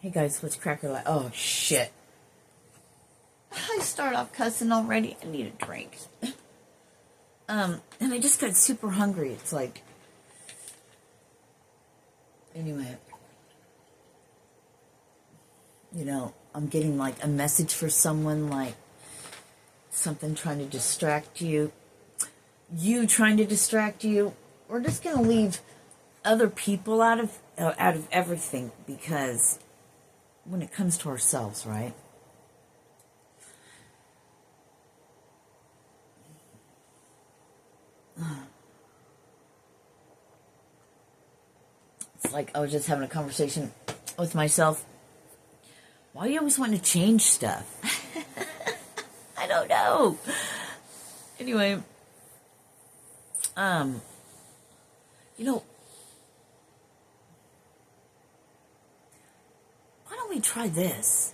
Hey guys, what's cracker like? Oh shit. I start off cussing already. I need a drink. And I just got super hungry. It's like, anyway, I'm getting like a message for someone, like something trying to distract you. You trying to distract you. We're just gonna leave other people out of everything, because when it comes to ourselves, right? It's like I was just having a conversation with myself. Why do you always want to change stuff? I don't know. Anyway, why don't we try this?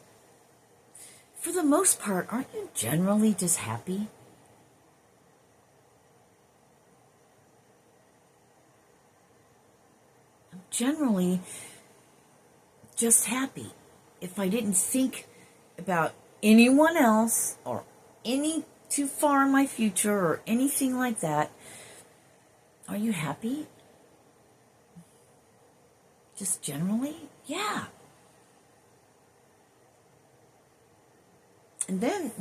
For the most part, aren't you generally just happy? I'm generally just happy. If I didn't think about anyone else or any too far in my future or anything like that, are you happy? Just generally? Yeah. And then,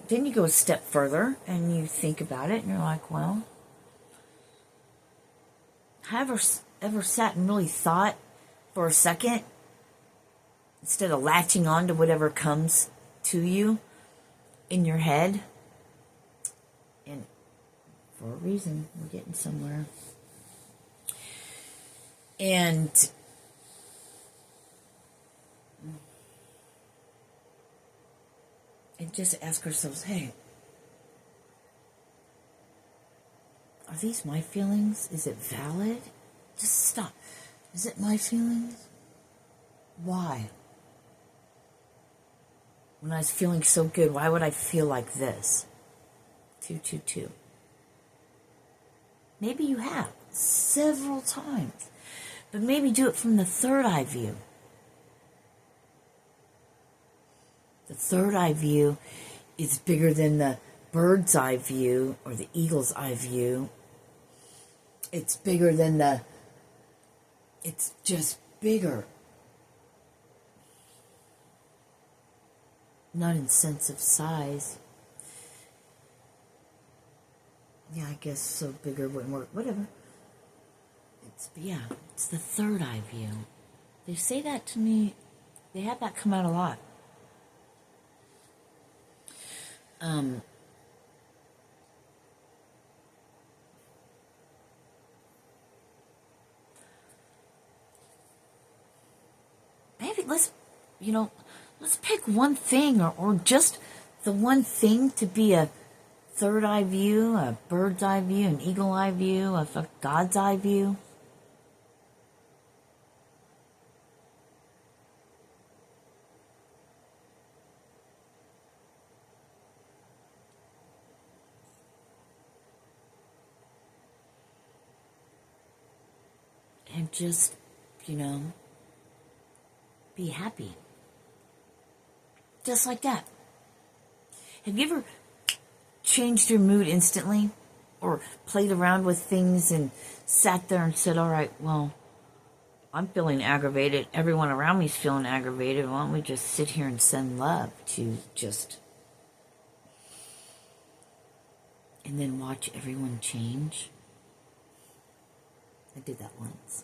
then you go a step further and you think about it and you're like, well, have you ever sat and really thought for a second, instead of latching on to whatever comes to you in your head? And for a reason, we're getting somewhere. And just ask ourselves, hey, are these my feelings? Is it valid? Just stop. Is it my feelings? Why? When I was feeling so good, why would I feel like this? 222. Maybe you have several times, but maybe do it from the third eye view. The third eye view is bigger than the bird's eye view or the eagle's eye view. It's bigger than it's just bigger. Not in sense of size. Yeah, I guess so. Bigger, whatever. It's the third eye view. They say that to me. They have that come out a lot. Maybe let's pick one thing or just the one thing to be a third eye view, a bird's eye view, an eagle eye view, a God's eye view. And just, be happy. Just like that. Have you ever changed your mood instantly? Or played around with things and sat there and said, all right, well, I'm feeling aggravated. Everyone around me's feeling aggravated. Why don't we just sit here and send love to just... And then watch everyone change? I did that once.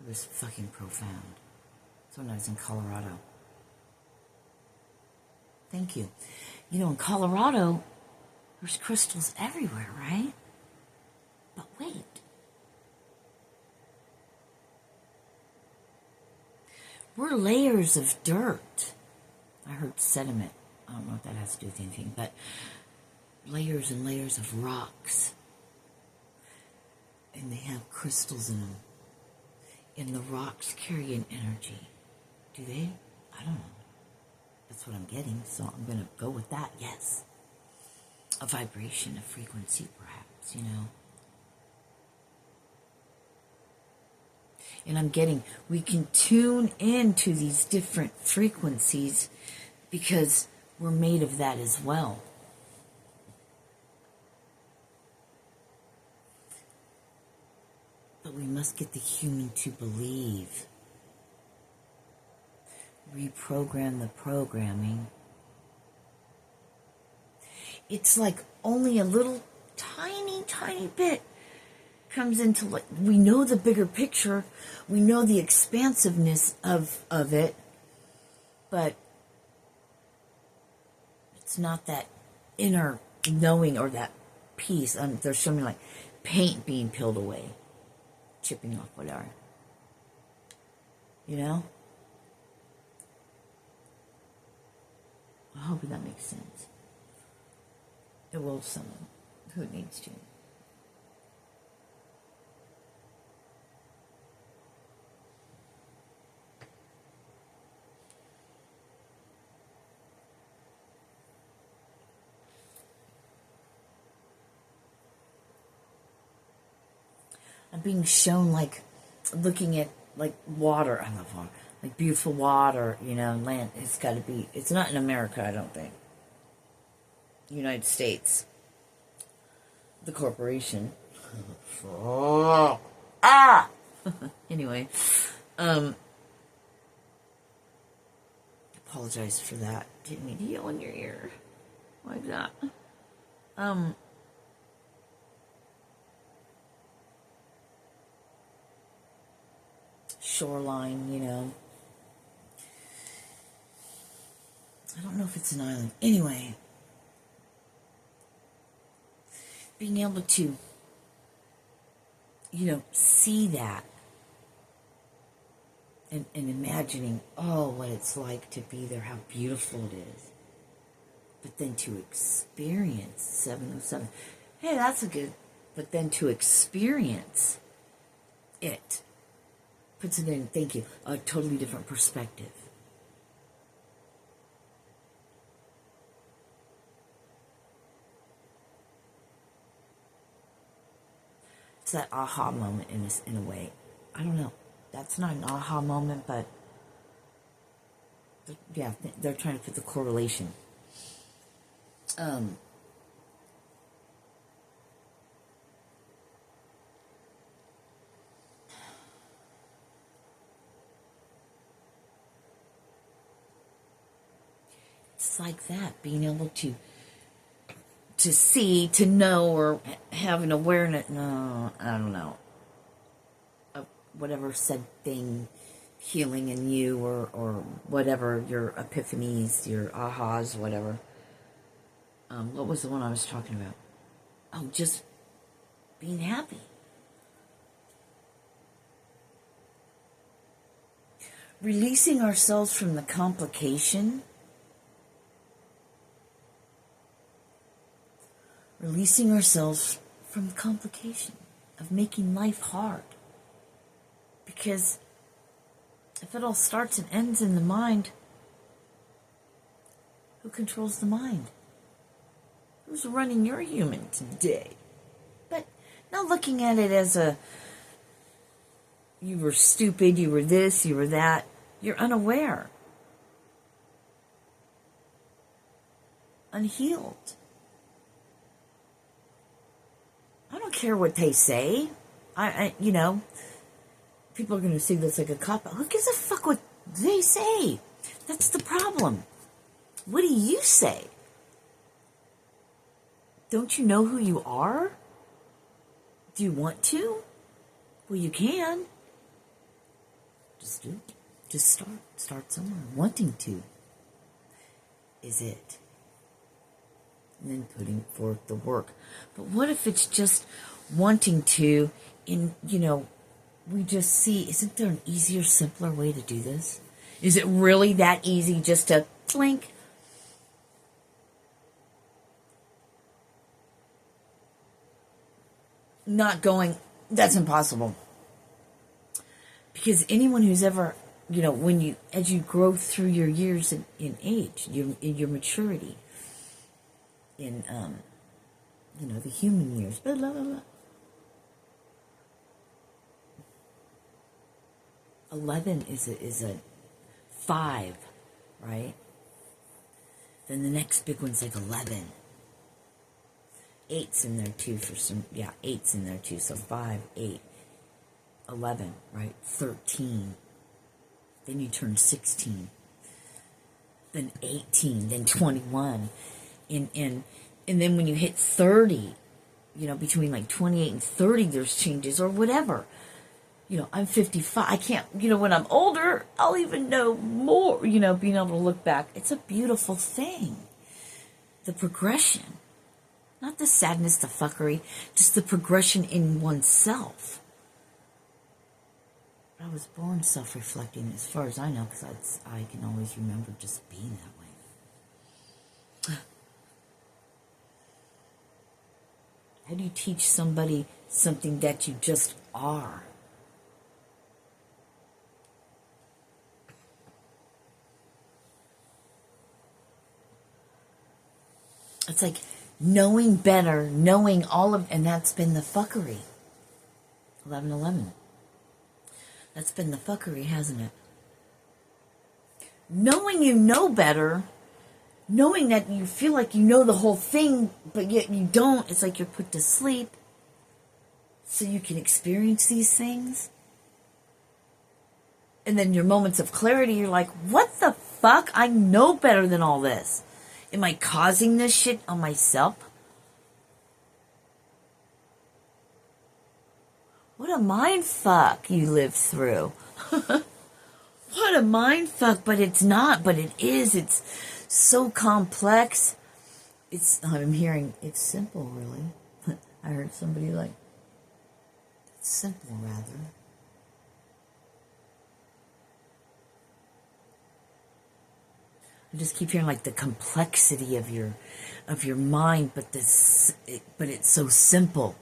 It was fucking profound. So when I was in Colorado. Thank you. In Colorado, there's crystals everywhere, right? But wait. We're layers of dirt. I heard sediment. I don't know what that has to do with anything, but layers and layers of rocks. And they have crystals in them. And the rocks carry an energy. Do they? I don't know. That's what I'm getting, so I'm going to go with that, yes. A vibration, a frequency, perhaps, And we can tune into these different frequencies because we're made of that as well. But we must get the human to believe. Reprogram the programming. It's like only a little tiny bit comes into, like, we know the bigger picture, we know the expansiveness of it, but it's not that inner knowing or that peace. They're showing me like paint being peeled away, chipping off, whatever. You know? I hope that makes sense. It will to someone who it needs to. I'm being shown, like, looking at, like, water. I love water. Like, beautiful water, you know, land. It's got to be, it's not in America, I don't think. United States. The corporation. Anyway. Apologize for that. Didn't mean to yell in your ear. Like that. Shoreline, you know. I don't know if it's an island. Anyway. Being able to, you know, see that. And imagining, oh, what it's like to be there, how beautiful it is. But then to experience 707. Hey, that's a good. But then to experience it puts it in, thank you, a totally different perspective. It's that aha moment in a way. I don't know. That's not an aha moment, but yeah, they're trying to put the correlation. It's like that, being able to see, to know, or have an awareness. No, I don't know. Of whatever said thing, healing in you, or whatever, your epiphanies, your ahas, whatever. What was the one I was talking about? Oh, just being happy. Releasing ourselves from the complication. Releasing ourselves from the complication of making life hard. Because if it all starts and ends in the mind, who controls the mind? Who's running your human today? But not looking at it as you were stupid, you were this, you were that. You're unaware. Unhealed. I don't care what they say. You know, people are going to see this like a cop-out. Who gives a fuck what they say? That's the problem. What do you say? Don't you know who you are? Do you want to? Well, you can. Just do it. Just start. Start somewhere. Wanting to is it. And then putting forth the work. But what if it's just wanting to, we just see, isn't there an easier, simpler way to do this? Is it really that easy just to blink? Not going, that's impossible. Because anyone who's ever, as you grow through your years in age, in your maturity, in, the human years, blah, blah, blah, blah. 11 is a 5, right? Then the next big one's like 11. 8's in there too for some, yeah, 8's in there too. So 5, 8, 11, right? 13. Then you turn 16. Then 18, then 21. And then when you hit 30, you know, between like 28 and 30, there's changes or whatever. You know, I'm 55. I can't, you know, when I'm older, I'll even know more, you know, being able to look back. It's a beautiful thing. The progression. Not the sadness, the fuckery, just the progression in oneself. I was born self-reflecting as far as I know, because I can always remember just being that way. How do you teach somebody something that you just are? It's like knowing better, knowing all of, and that's been the fuckery. 11:11. That's been the fuckery, hasn't it? Knowing you know better, knowing that you feel like you know the whole thing, but yet you don't. It's like you're put to sleep so you can experience these things. And then your moments of clarity, you're like, what the fuck? I know better than all this. Am I causing this shit on myself? What a mind fuck you live through. What a mind fuck, but it's not, but it is. It's so complex. I'm hearing, it's simple, really. I heard somebody like, it's simple, rather. I just keep hearing like the complexity of your mind, but it's so simple.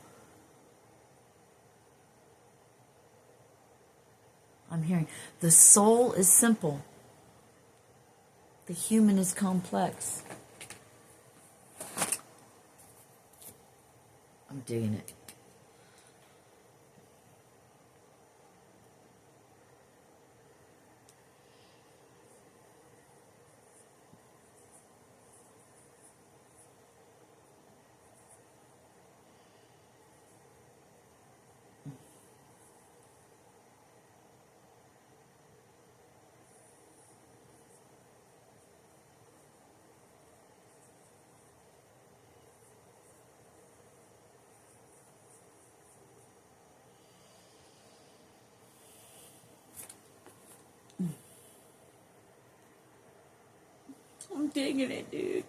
I'm hearing the soul is simple. The human is complex. I'm digging it. I'm digging it, dude.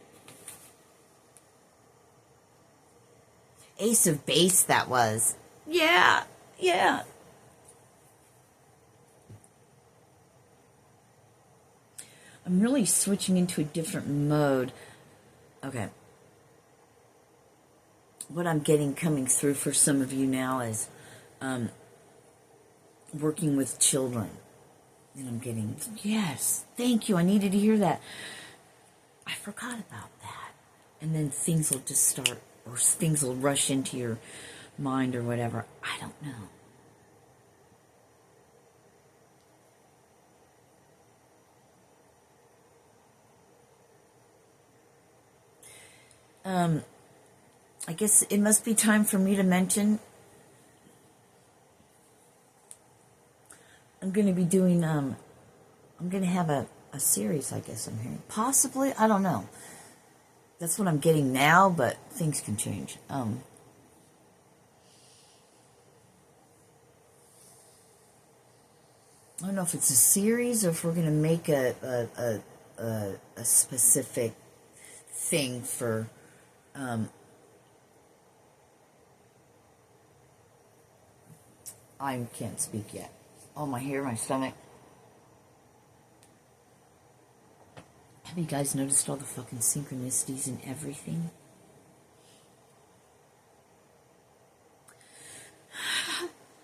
Ace of Base, that was. Yeah. I'm really switching into a different mode. Okay. What I'm getting coming through for some of you now is working with children. And I'm getting, yes, thank you. I needed to hear that. I forgot about that. And then things will just start, or things will rush into your mind or whatever. I don't know. I guess it must be time for me to mention I'm going to be doing, I'm going to have a series, I guess I'm hearing. Possibly, I don't know. That's what I'm getting now, but things can change. I don't know if it's a series or if we're going to make a specific thing for, I can't speak yet. Oh, my hair, my stomach. Have you guys noticed all the fucking synchronicities and everything?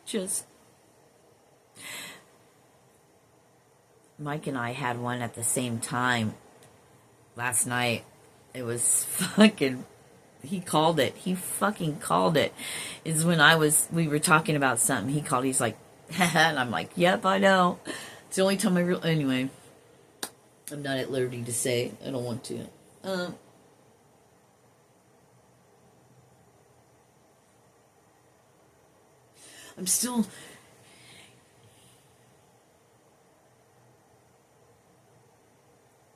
Just... Mike and I had one at the same time last night. It was fucking... He called it. He fucking called it. Is when we were talking about something. He called. He's like, And I'm like, yep, I know. It's the only time anyway, I'm not at liberty to say. I don't want to. I'm still...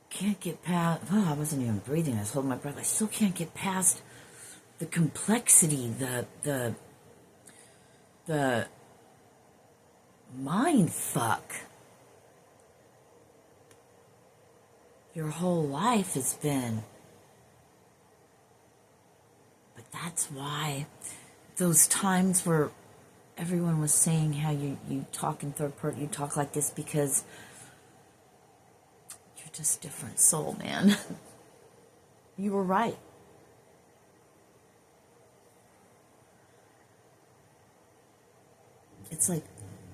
can't get past... Oh, I wasn't even breathing. I was holding my breath. I still can't get past the complexity, the mind fuck. Your whole life has been. But that's why those times where everyone was saying how you talk in third person, you talk like this because you're just a different soul, man. You were right. It's like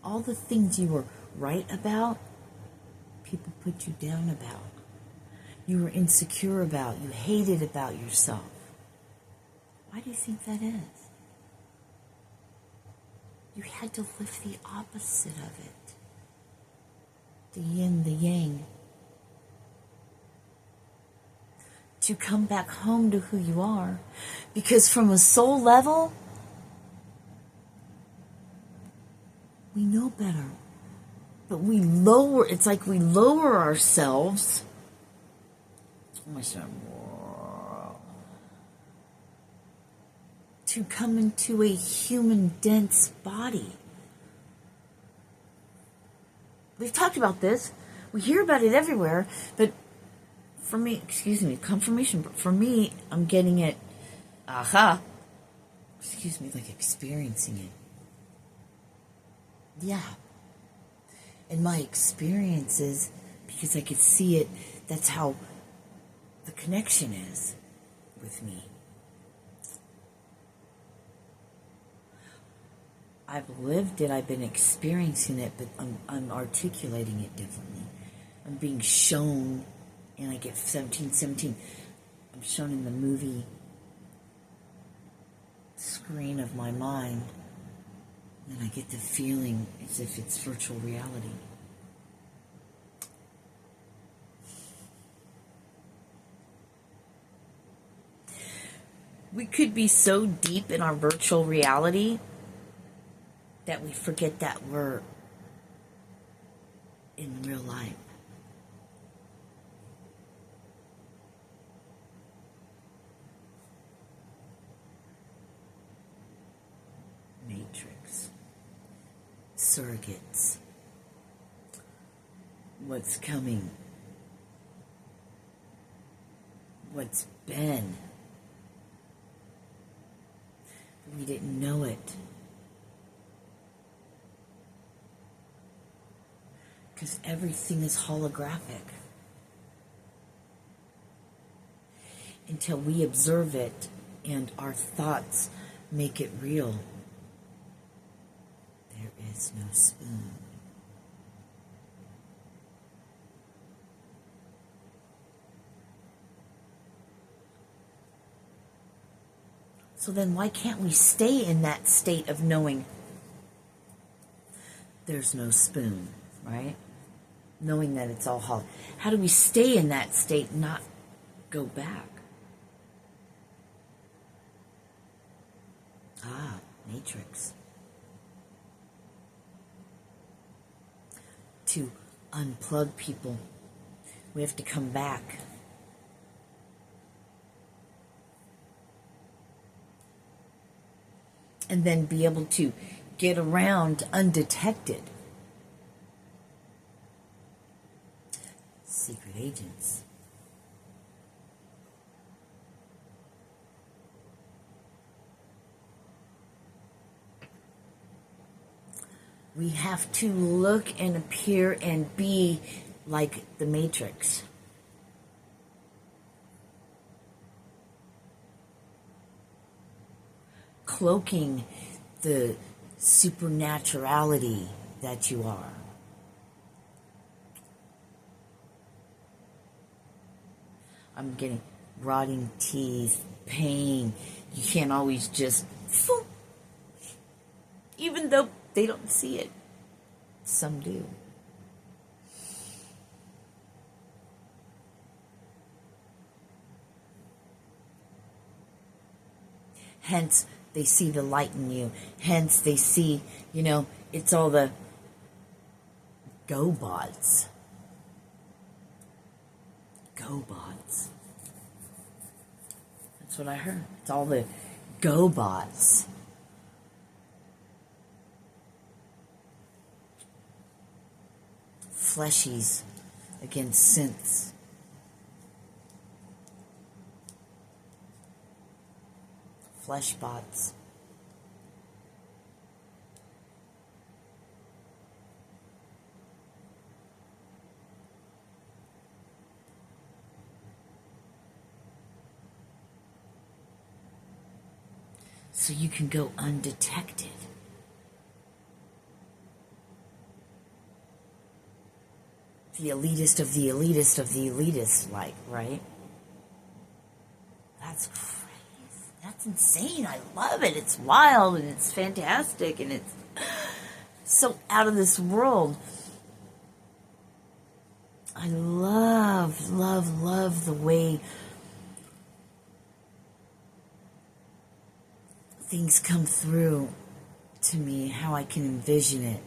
all the things you were right about, people put you down about. You were insecure about, you hated about yourself. Why do you think that is? You had to lift the opposite of it. The yin, the yang. To come back home to who you are. Because from a soul level, we know better. But we lower, it's like we lower ourselves. Oh my God. To come into a human dense body. We've talked about this. We hear about it everywhere. But for me, confirmation. But for me, I'm getting it, like experiencing it. Yeah. And my experiences, because I could see it, that's how the connection is with me. I've lived it, I've been experiencing it, but I'm articulating it differently. I'm being shown, and I get 17. I'm shown in the movie screen of my mind, and I get the feeling as if it's virtual reality. We could be so deep in our virtual reality that we forget that we're in real life. Matrix. Surrogates. What's coming. What's been. We didn't know it. Because everything is holographic. Until we observe it and our thoughts make it real. There is no spoon. So then why can't we stay in that state of knowing there's no spoon, right? Knowing that it's all hollow. How do we stay in that state and not go back? Matrix. To unplug people, we have to come back. And then be able to get around undetected. Secret agents. We have to look and appear and be like the Matrix. Cloaking the supernaturality that you are. I'm getting rotting teeth, pain. You can't always just, even though they don't see it. Some do. Hence, they see the light in you. Hence, they see, it's all the go-bots. Go-bots. That's what I heard. It's all the go-bots. Fleshies against synths. Flesh bots. So you can go undetected. The elitist of the elitist of the elitist, like, right? That's crazy. That's insane. I love it. It's wild and it's fantastic and it's so out of this world. I love, love, love the way things come through to me, how I can envision it.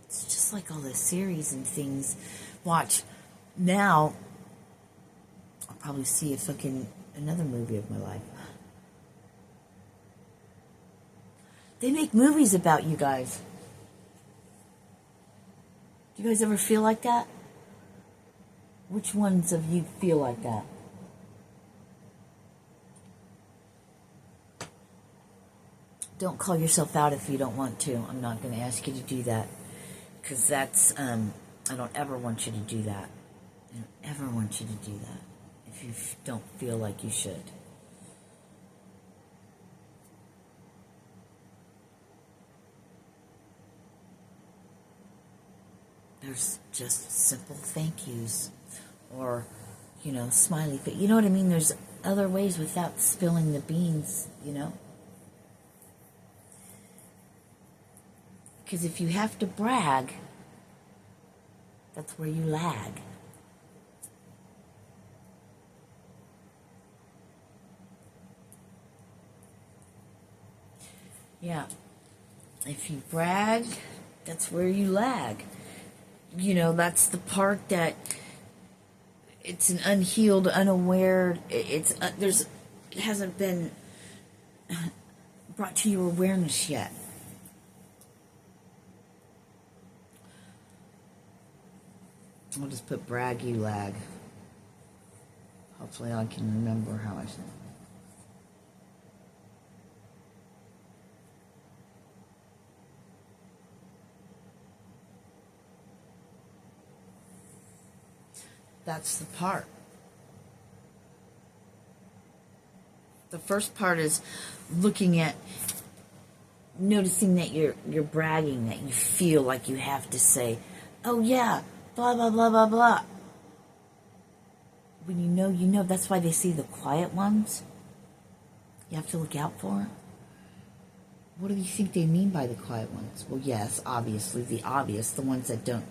It's just like all the series and things. Watch, now I'll probably see another movie of my life. They make movies about you guys. Do you guys ever feel like that? Which ones of you feel like that? Don't call yourself out if you don't want to. I'm not going to ask you to do that. Because that's, I don't ever want you to do that. I don't ever want you to do that if you don't feel like you should. There's just simple thank yous or, smiley face. You know what I mean? There's other ways without spilling the beans, Because if you have to brag, that's where you lag. Yeah. If you brag, that's where you lag. That's the part that it's an unhealed, unaware, it hasn't been brought to your awareness yet. I'll just put brag, you lag. Hopefully I can remember how I said it. That's the part. The first part is looking at, noticing that you're bragging, that you feel like you have to say, oh yeah, blah, blah, blah, blah, blah. When you know, that's why they see the quiet ones. You have to look out for it. What do you think they mean by the quiet ones? Well, yes, obviously, the obvious, the ones that don't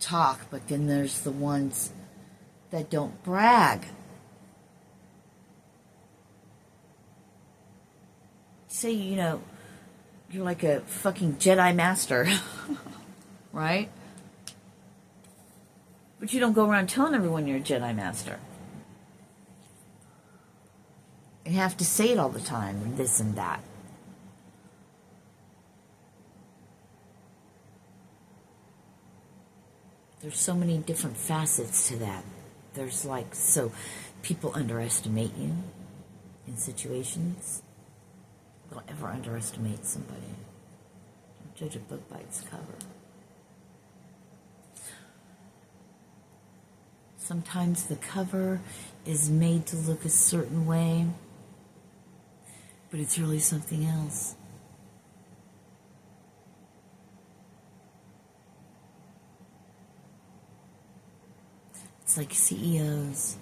talk, but then there's the ones that don't brag. Say, you're like a fucking Jedi Master, right? But you don't go around telling everyone you're a Jedi Master. You have to say it all the time, and this and that. There's so many different facets to that. There's so people underestimate you in situations. Don't ever underestimate somebody. Don't judge a book by its cover. Sometimes the cover is made to look a certain way, but it's really something else. It's like CEOs,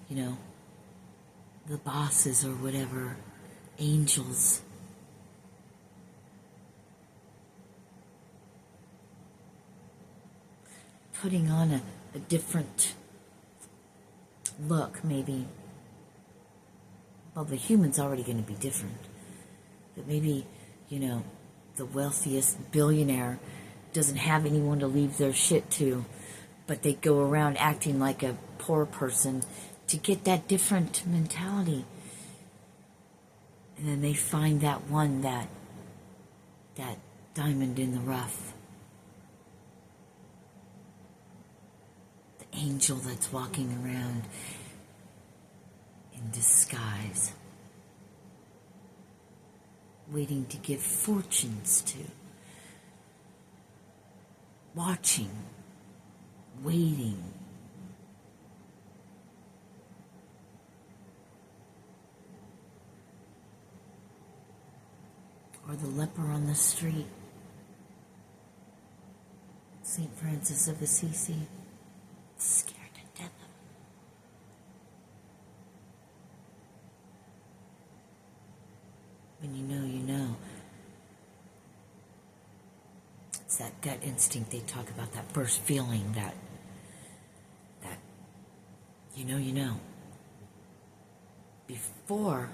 the bosses or whatever, angels. putting on a different look, maybe. Well, the human's already going to be different. But maybe, the wealthiest billionaire doesn't have anyone to leave their shit to, but they go around acting like a poor person to get that different mentality. And then they find that one, that diamond in the rough. The angel that's walking around in disguise, waiting to give fortunes to, watching, waiting. Or the leper on the street, St. Francis of Assisi, scared to death of him. When you know, you know. It's that gut instinct they talk about, that first feeling, that you know. Before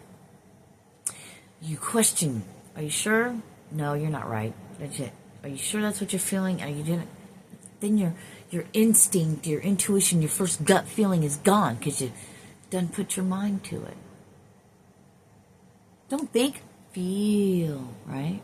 you question, are you sure? No, you're not right. Are you sure that's what you're feeling? Are you didn't? Then your instinct, your intuition, your first gut feeling is gone because you done put your mind to it. Don't think, feel, right?